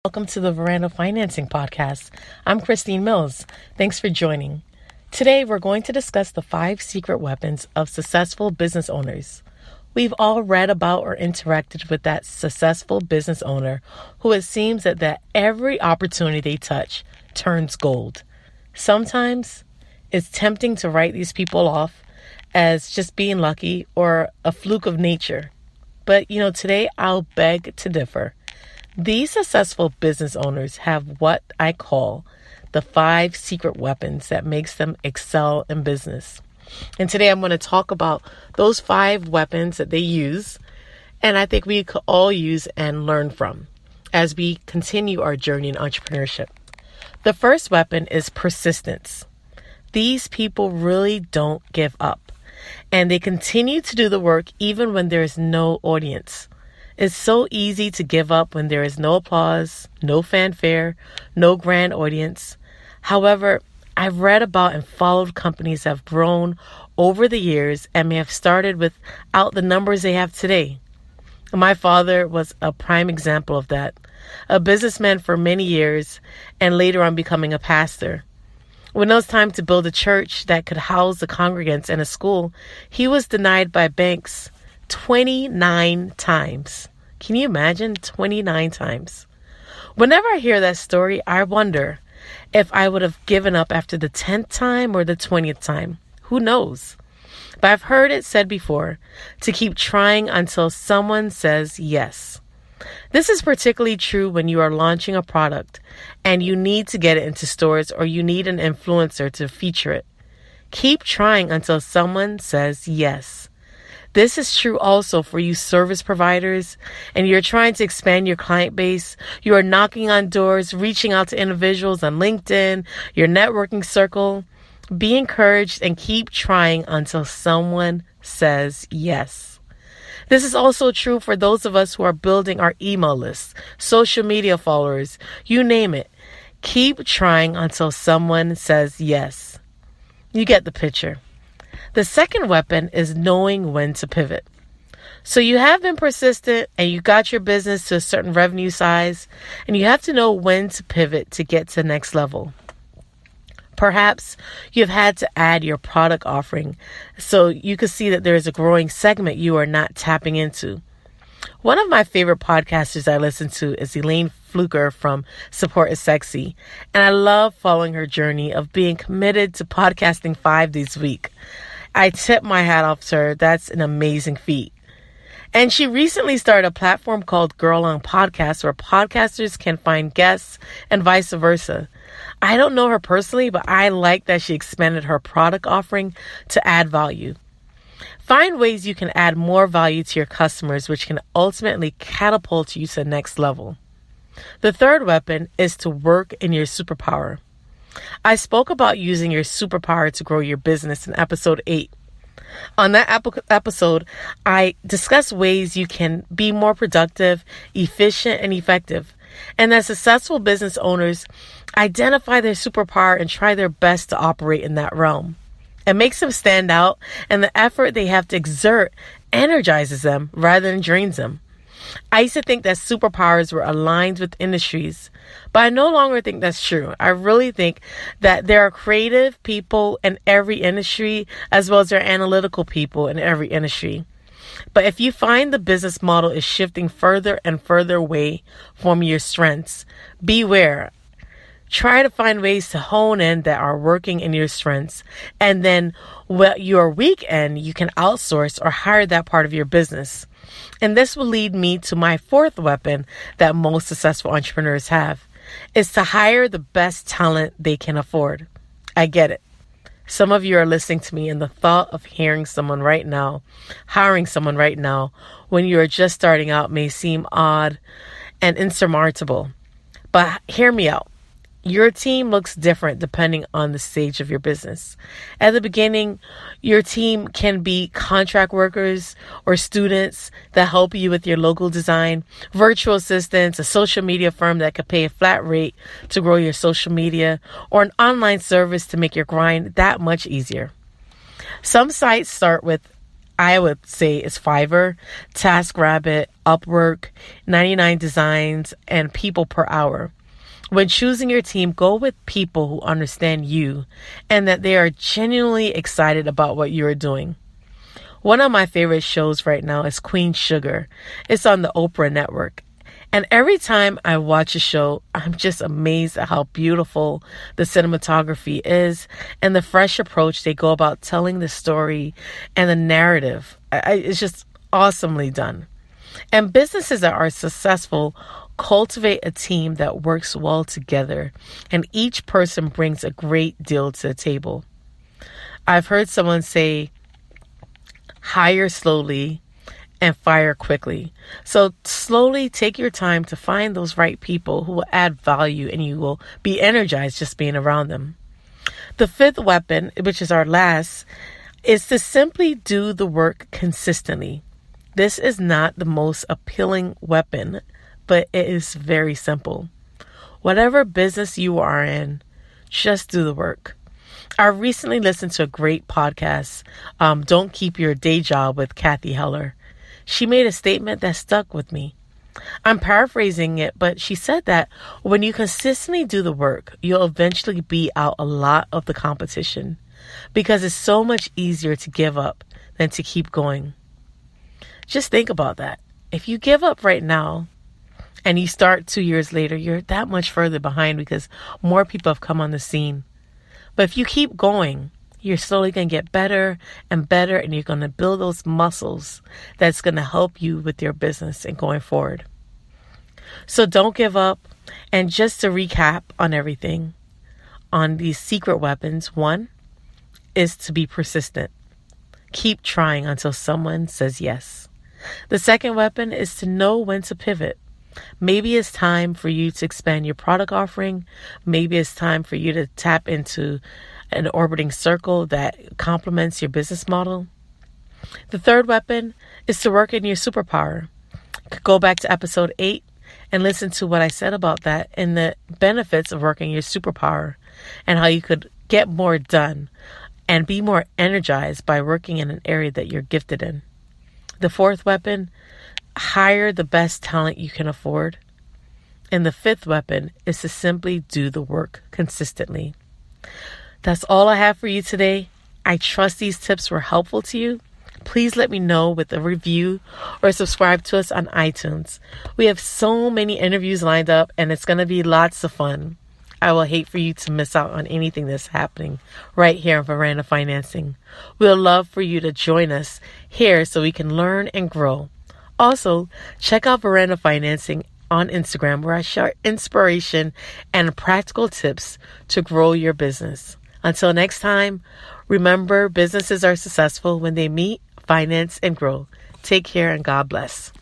Welcome to the Veranda Financing Podcast. I'm Christine Mills. Thanks for joining. Today, we're going to discuss the 5 secret weapons of successful business owners. We've all read about or interacted with that successful business owner who it seems that every opportunity they touch turns gold. Sometimes it's tempting to write these people off as just being lucky or a fluke of nature. But, today I'll beg to differ. These successful business owners have what I call the 5 secret weapons that makes them excel in business. And today I'm going to talk about those 5 weapons that they use, and I think we could all use and learn from as we continue our journey in entrepreneurship. The first weapon is persistence. These people really don't give up, and they continue to do the work even when there is no audience. It's so easy to give up when there is no applause, no fanfare, no grand audience. However, I've read about and followed companies that have grown over the years and may have started without the numbers they have today. My father was a prime example of that, a businessman for many years and later on becoming a pastor. When it was time to build a church that could house the congregants and a school, he was denied by banks 29 times. Can you imagine? 29 times. Whenever I hear that story, I wonder if I would have given up after the 10th time or the 20th time. Who knows? But I've heard it said before to keep trying until someone says yes. This is particularly true when you are launching a product and you need to get it into stores or you need an influencer to feature it. Keep trying until someone says yes. This is true also for you service providers, and you're trying to expand your client base. You are knocking on doors, reaching out to individuals on LinkedIn, your networking circle. Be encouraged and keep trying until someone says yes. This is also true for those of us who are building our email lists, social media followers, you name it. Keep trying until someone says yes. You get the picture. The second weapon is knowing when to pivot. So you have been persistent and you got your business to a certain revenue size, and you have to know when to pivot to get to the next level. Perhaps you've had to add your product offering so you can see that there is a growing segment you are not tapping into. One of my favorite podcasters I listen to is Elaine Fluker from Support is Sexy, and I love following her journey of being committed to podcasting 5 days a week. I tip my hat off to her. That's an amazing feat. And she recently started a platform called Girl on Podcasts where podcasters can find guests and vice versa. I don't know her personally, but I like that she expanded her product offering to add value. Find ways you can add more value to your customers, which can ultimately catapult you to the next level. The third weapon is to work in your superpower. I spoke about using your superpower to grow your business in episode 8. On that episode, I discussed ways you can be more productive, efficient, and effective. And that successful business owners identify their superpower and try their best to operate in that realm. It makes them stand out, and the effort they have to exert energizes them rather than drains them. I used to think that superpowers were aligned with industries, but I no longer think that's true. I really think that there are creative people in every industry as well as there are analytical people in every industry. But if you find the business model is shifting further and further away from your strengths, beware. Try to find ways to hone in that are working in your strengths, and then what you're weak in, you can outsource or hire that part of your business. And this will lead me to my fourth weapon that most successful entrepreneurs have, is to hire the best talent they can afford. I get it. Some of you are listening to me, and the thought of hiring someone right now when you are just starting out may seem odd and insurmountable. But hear me out. Your team looks different depending on the stage of your business. At the beginning, your team can be contract workers or students that help you with your logo design, virtual assistants, a social media firm that could pay a flat rate to grow your social media, or an online service to make your grind that much easier. Some sites start with I would say is Fiverr, TaskRabbit, Upwork, 99 Designs, and People Per Hour. When choosing your team, go with people who understand you and that they are genuinely excited about what you are doing. One of my favorite shows right now is Queen Sugar. It's on the Oprah Network. And every time I watch a show, I'm just amazed at how beautiful the cinematography is and the fresh approach they go about telling the story and the narrative. It's just awesomely done. And businesses that are successful cultivate a team that works well together, and each person brings a great deal to the table. I've heard someone say, hire slowly and fire quickly. So slowly take your time to find those right people who will add value, and you will be energized just being around them. The fifth weapon, which is our last, is to simply do the work consistently. This is not the most appealing weapon, but it is very simple. Whatever business you are in, just do the work. I recently listened to a great podcast, Don't Keep Your Day Job with Kathy Heller. She made a statement that stuck with me. I'm paraphrasing it, but she said that when you consistently do the work, you'll eventually beat out a lot of the competition because it's so much easier to give up than to keep going. Just think about that. If you give up right now and you start 2 years later, you're that much further behind because more people have come on the scene. But if you keep going, you're slowly going to get better and better, and you're going to build those muscles that's going to help you with your business and going forward. So don't give up. And just to recap on everything, on these secret weapons, one is to be persistent. Keep trying until someone says yes. The second weapon is to know when to pivot. Maybe it's time for you to expand your product offering. Maybe it's time for you to tap into an orbiting circle that complements your business model. The third weapon is to work in your superpower. Go back to episode 8 and listen to what I said about that and the benefits of working your superpower and how you could get more done and be more energized by working in an area that you're gifted in. The fourth weapon, hire the best talent you can afford. And the fifth weapon is to simply do the work consistently. That's all I have for you today. I trust these tips were helpful to you. Please let me know with a review or subscribe to us on iTunes. We have so many interviews lined up, and it's going to be lots of fun. I will hate for you to miss out on anything that's happening right here on Veranda Financing. We'll love for you to join us here so we can learn and grow. Also, check out Veranda Financing on Instagram, where I share inspiration and practical tips to grow your business. Until next time, remember, businesses are successful when they meet, finance, and grow. Take care and God bless.